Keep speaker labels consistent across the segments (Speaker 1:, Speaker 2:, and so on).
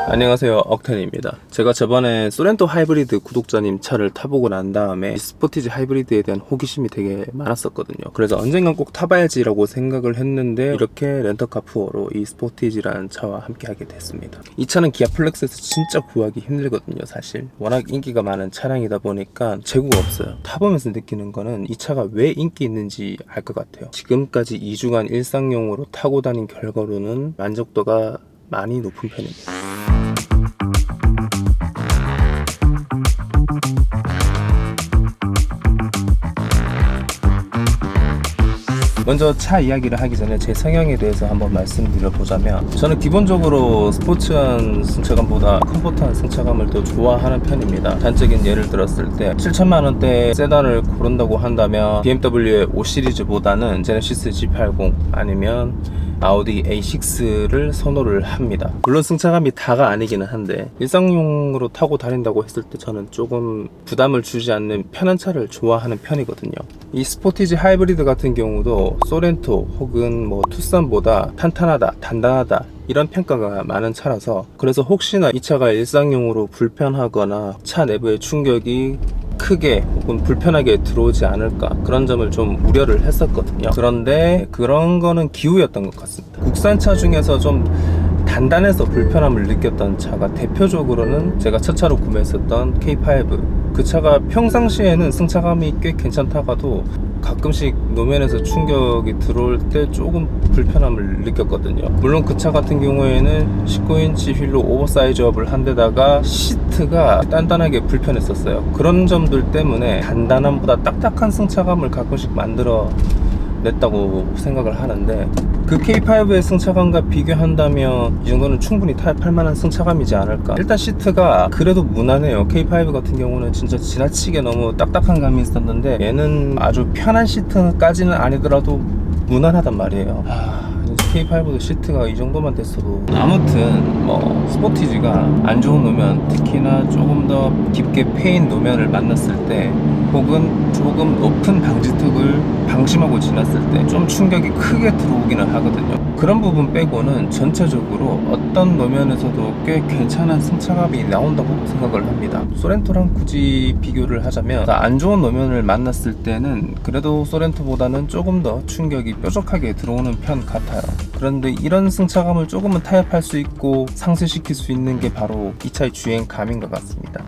Speaker 1: 안녕하세요, 억텐입니다. 제가 저번에 소렌토 하이브리드 구독자님 차를 타보고 난 다음에 스포티지 하이브리드에 대한 호기심이 되게 많았었거든요. 그래서 언젠간 꼭 타봐야지라고 생각을 했는데 이렇게 렌터카 푸어로 이 스포티지라는 차와 함께 하게 됐습니다. 이 차는 기아 플렉스에서 진짜 구하기 힘들거든요, 사실. 워낙 인기가 많은 차량이다 보니까 재고가 없어요. 타보면서 느끼는 거는 이 차가 왜 인기 있는지 알 것 같아요. 지금까지 2주간 일상용으로 타고 다닌 결과로는 만족도가 많이 높은 편입니다. 먼저 차 이야기를 하기 전에 제 성향에 대해서 한번 말씀드려보자면, 저는 기본적으로 스포츠한 승차감보다 컴포트한 승차감을 더 좋아하는 편입니다. 단적인 예를 들었을 때 7천만원대 세단을 고른다고 한다면 BMW의 5 시리즈보다는 제네시스 G80 아니면 아우디 A6를 선호를 합니다. 물론 승차감이 다가 아니기는 한데 일상용으로 타고 다닌다고 했을 때 저는 조금 부담을 주지 않는 편한 차를 좋아하는 편이거든요. 이 스포티지 하이브리드 같은 경우도 소렌토 혹은 투싼보다 탄탄하다, 단단하다 이런 평가가 많은 차라서, 그래서 혹시나 이 차가 일상용으로 불편하거나 차 내부의 충격이 크게 혹은 불편하게 들어오지 않을까, 그런 점을 좀 우려를 했었거든요. 그런데 그런 거는 기우였던 것 같습니다. 국산차 중에서 좀 단단해서 불편함을 느꼈던 차가 대표적으로는 제가 첫 차로 구매했었던 K5. 그 차가 평상시에는 승차감이 꽤 괜찮다가도 가끔씩 노면에서 충격이 들어올 때 조금 불편함을 느꼈거든요. 물론 그 차 같은 경우에는 19인치 휠로 오버사이즈업을 한 데다가 시트가 단단하게 불편했었어요. 그런 점들 때문에 단단함보다 딱딱한 승차감을 가끔씩 만들어 냈다고 생각을 하는데, 그 K5의 승차감과 비교한다면 이 정도는 충분히 탈만한 승차감이지 않을까. 일단 시트가 그래도 무난해요. K5 같은 경우는 진짜 지나치게 너무 딱딱한 감이 있었는데 얘는 아주 편한 시트까지는 아니더라도 무난하단 말이에요. K5도 시트가 이 정도만 됐어도. 아무튼 스포티지가 안 좋은 노면, 특히나 조금 더 깊게 패인 노면을 만났을 때 혹은 조금 높은 방지턱을 방심하고 지났을 때 좀 충격이 크게 들어오기는 하거든요. 그런 부분 빼고는 전체적으로 어떤 노면에서도 꽤 괜찮은 승차감이 나온다고 생각을 합니다. 소렌토랑 굳이 비교를 하자면 안 좋은 노면을 만났을 때는 그래도 소렌토보다는 조금 더 충격이 뾰족하게 들어오는 편 같아요. 그런데 이런 승차감을 조금은 타협할 수 있고 상쇄시킬 수 있는 게 바로 이 차의 주행감인 것 같습니다.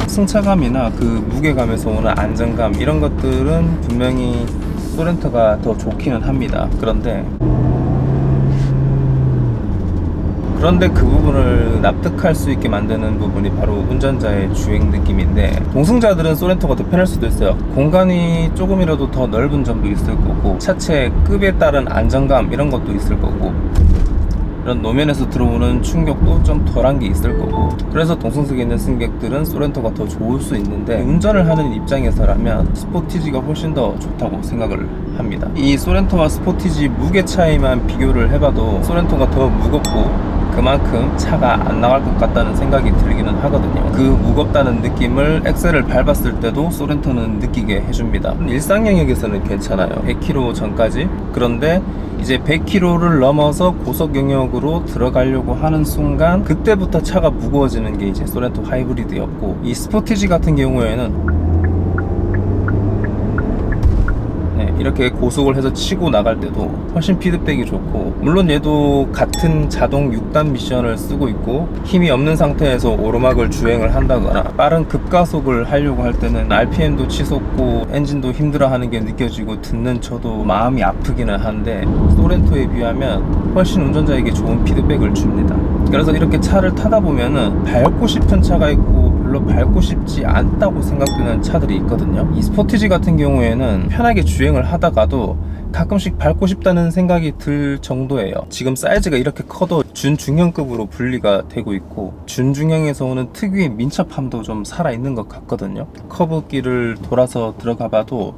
Speaker 1: 승차감이나 그 무게감에서 오는 안정감, 이런 것들은 분명히 소렌토가 더 좋기는 합니다. 그런데 그 부분을 납득할 수 있게 만드는 부분이 바로 운전자의 주행 느낌인데, 동승자들은 소렌토가 더 편할 수도 있어요. 공간이 조금이라도 더 넓은 점도 있을 거고, 차체 급에 따른 안정감 이런 것도 있을 거고, 이런 노면에서 들어오는 충격도 좀 덜한 게 있을 거고, 그래서 동승석에 있는 승객들은 소렌토가 더 좋을 수 있는데, 운전을 하는 입장에서라면 스포티지가 훨씬 더 좋다고 생각을 합니다. 이 소렌토와 스포티지 무게 차이만 비교를 해봐도 소렌토가 더 무겁고 그만큼 차가 안 나갈 것 같다는 생각이 들기는 하거든요. 그 무겁다는 느낌을 엑셀을 밟았을 때도 소렌토는 느끼게 해줍니다. 일상 영역에서는 괜찮아요. 100km 전까지. 그런데 이제 100km를 넘어서 고속 영역으로 들어가려고 하는 순간, 그때부터 차가 무거워지는 게 이제 소렌토 하이브리드였고, 이 스포티지 같은 경우에는 이렇게 고속을 해서 치고 나갈 때도 훨씬 피드백이 좋고, 물론 얘도 같은 자동 6단 미션을 쓰고 있고, 힘이 없는 상태에서 오르막을 주행을 한다거나 빠른 급가속을 하려고 할 때는 RPM도 치솟고 엔진도 힘들어하는 게 느껴지고 듣는 저도 마음이 아프기는 한데, 소렌토에 비하면 훨씬 운전자에게 좋은 피드백을 줍니다. 그래서 이렇게 차를 타다 보면은 밟고 싶은 차가 있고 별로 밟고 싶지 않다고 생각되는 차들이 있거든요. 이 스포티지 같은 경우에는 편하게 주행을 하다가도 가끔씩 밟고 싶다는 생각이 들 정도예요. 지금 사이즈가 이렇게 커도 준중형급으로 분리가 되고 있고, 준중형에서 오는 특유의 민첩함도 좀 살아있는 것 같거든요. 커브길을 돌아서 들어가 봐도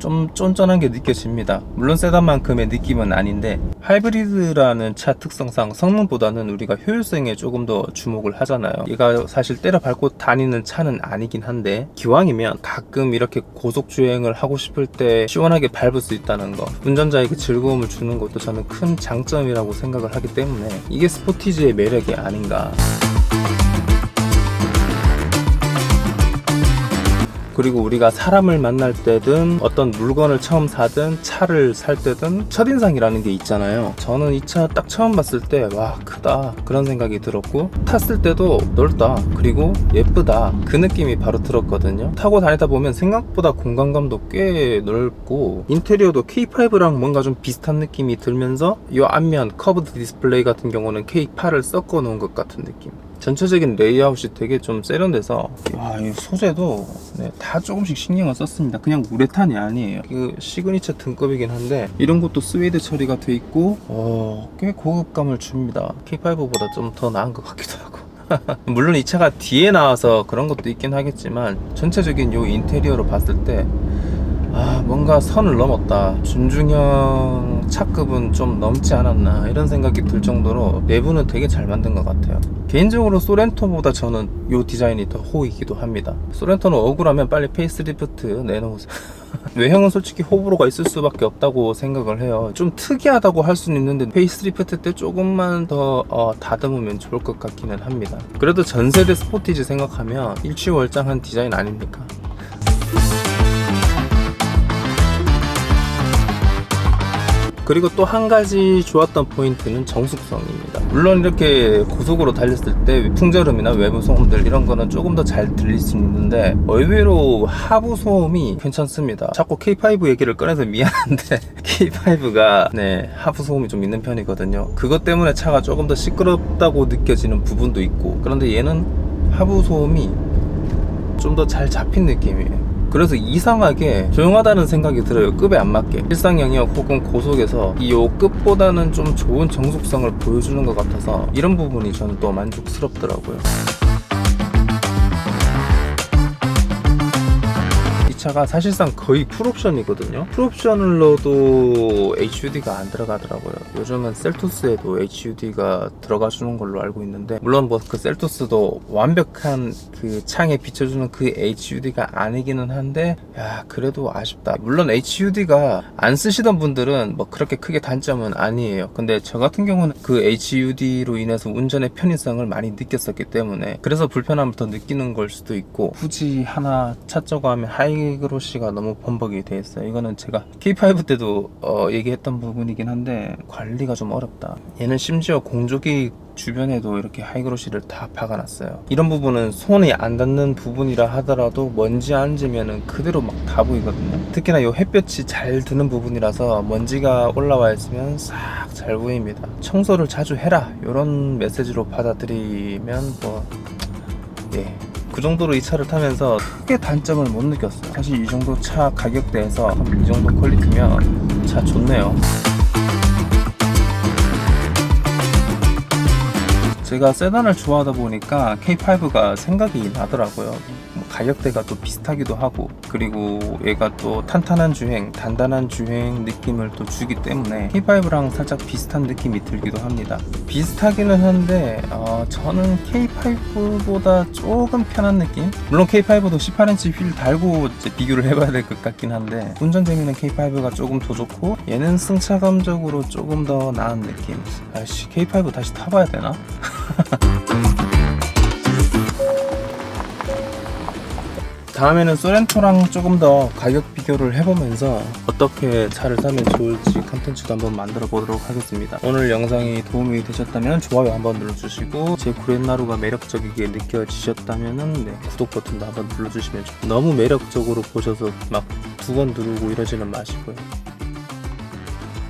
Speaker 1: 좀 쫀쫀한 게 느껴집니다. 물론 세단만큼의 느낌은 아닌데, 하이브리드라는 차 특성상 성능보다는 우리가 효율성에 조금 더 주목을 하잖아요. 얘가 사실 때려 밟고 다니는 차는 아니긴 한데, 기왕이면 가끔 이렇게 고속주행을 하고 싶을 때 시원하게 밟을 수 있다는 거, 운전자에게 즐거움을 주는 것도 저는 큰 장점이라고 생각을 하기 때문에 이게 스포티지의 매력이 아닌가. 그리고 우리가 사람을 만날 때든 어떤 물건을 처음 사든 차를 살 때든 첫인상이라는 게 있잖아요. 저는 이 차 딱 처음 봤을 때 와, 크다 그런 생각이 들었고, 탔을 때도 넓다 그리고 예쁘다 그 느낌이 바로 들었거든요. 타고 다니다 보면 생각보다 공간감도 꽤 넓고, 인테리어도 K5랑 뭔가 좀 비슷한 느낌이 들면서 이 앞면 커브드 디스플레이 같은 경우는 K8을 섞어 놓은 것 같은 느낌. 전체적인 레이아웃이 되게 좀 세련돼서, 이 소재도 다 조금씩 신경을 썼습니다. 그냥 우레탄이 아니에요. 그 시그니처 등급이긴 한데 이런 것도 스웨이드 처리가 돼 있고 꽤 고급감을 줍니다. K5보다 좀 더 나은 것 같기도 하고. 물론 이 차가 뒤에 나와서 그런 것도 있긴 하겠지만, 전체적인 요 인테리어로 봤을 때 뭔가 선을 넘었다, 준중형 차급은 좀 넘지 않았나 이런 생각이 들 정도로 내부는 되게 잘 만든 것 같아요. 개인적으로 소렌토보다 저는 이 디자인이 더 호이기도 합니다. 소렌토는 억울하면 빨리 페이스리프트 내놓으세요. 외형은 솔직히 호불호가 있을 수밖에 없다고 생각을 해요. 좀 특이하다고 할 수는 있는데 페이스리프트 때 조금만 더 다듬으면 좋을 것 같기는 합니다. 그래도 전세대 스포티지 생각하면 일취월장한 디자인 아닙니까? 그리고 또 한 가지 좋았던 포인트는 정숙성입니다. 물론 이렇게 고속으로 달렸을 때 풍절음이나 외부 소음들 이런 거는 조금 더 잘 들릴 수 있는데, 의외로 하부 소음이 괜찮습니다. 자꾸 K5 얘기를 꺼내서 미안한데 K5가 하부 소음이 좀 있는 편이거든요. 그것 때문에 차가 조금 더 시끄럽다고 느껴지는 부분도 있고, 그런데 얘는 하부 소음이 좀 더 잘 잡힌 느낌이에요. 그래서 이상하게 조용하다는 생각이 들어요. 급에 안 맞게. 일상 영역 혹은 고속에서 이 급보다는 좀 좋은 정숙성을 보여주는 것 같아서 이런 부분이 저는 또 만족스럽더라고요. 차가 사실상 거의 풀옵션이거든요. 풀옵션을 넣어도 HUD가 안 들어가더라고요. 요즘은 셀토스에도 HUD가 들어가주는 걸로 알고 있는데, 물론 그 셀토스도 완벽한 그 창에 비춰주는 그 HUD가 아니기는 한데, 그래도 아쉽다. 물론 HUD가 안 쓰시던 분들은 그렇게 크게 단점은 아니에요. 근데 저 같은 경우는 그 HUD로 인해서 운전의 편의성을 많이 느꼈었기 때문에, 그래서 불편함을 더 느끼는 걸 수도 있고, 굳이 하나 찾자고 하면 하이그로시가 너무 범벅이 돼 있어요. 이거는 제가 K5 때도 얘기했던 부분이긴 한데 관리가 좀 어렵다. 얘는 심지어 공조기 주변에도 이렇게 하이그로시를 다 박아놨어요. 이런 부분은 손이 안 닿는 부분이라 하더라도 먼지 앉으면 그대로 막 다 보이거든요. 특히나 이 햇볕이 잘 드는 부분이라서 먼지가 올라와 있으면 싹 잘 보입니다. 청소를 자주 해라 이런 메시지로 받아들이면 그 정도로 이 차를 타면서 크게 단점을 못 느꼈어요. 사실 이 정도 차 가격대에서 이 정도 퀄리티면 차 좋네요. 제가 세단을 좋아하다 보니까 K5가 생각이 나더라고요. 가격대가 또 비슷하기도 하고, 그리고 얘가 또 탄탄한 주행, 단단한 주행 느낌을 또 주기 때문에 K5랑 살짝 비슷한 느낌이 들기도 합니다. 비슷하기는 한데 저는 K5보다 조금 편한 느낌? 물론 K5도 18인치 휠 달고 이제 비교를 해봐야 될 것 같긴 한데, 운전 재미는 K5가 조금 더 좋고 얘는 승차감적으로 조금 더 나은 느낌. K5 다시 타봐야 되나? 다음에는 소렌토랑 조금 더 가격 비교를 해보면서 어떻게 차를 사면 좋을지 컨텐츠도 한번 만들어 보도록 하겠습니다. 오늘 영상이 도움이 되셨다면 좋아요 한번 눌러주시고, 제 구렛나루가 매력적이게 느껴지셨다면 구독 버튼도 한번 눌러주시면 좋겠습니다. 너무 매력적으로 보셔서 막 2번 누르고 이러지는 마시고요.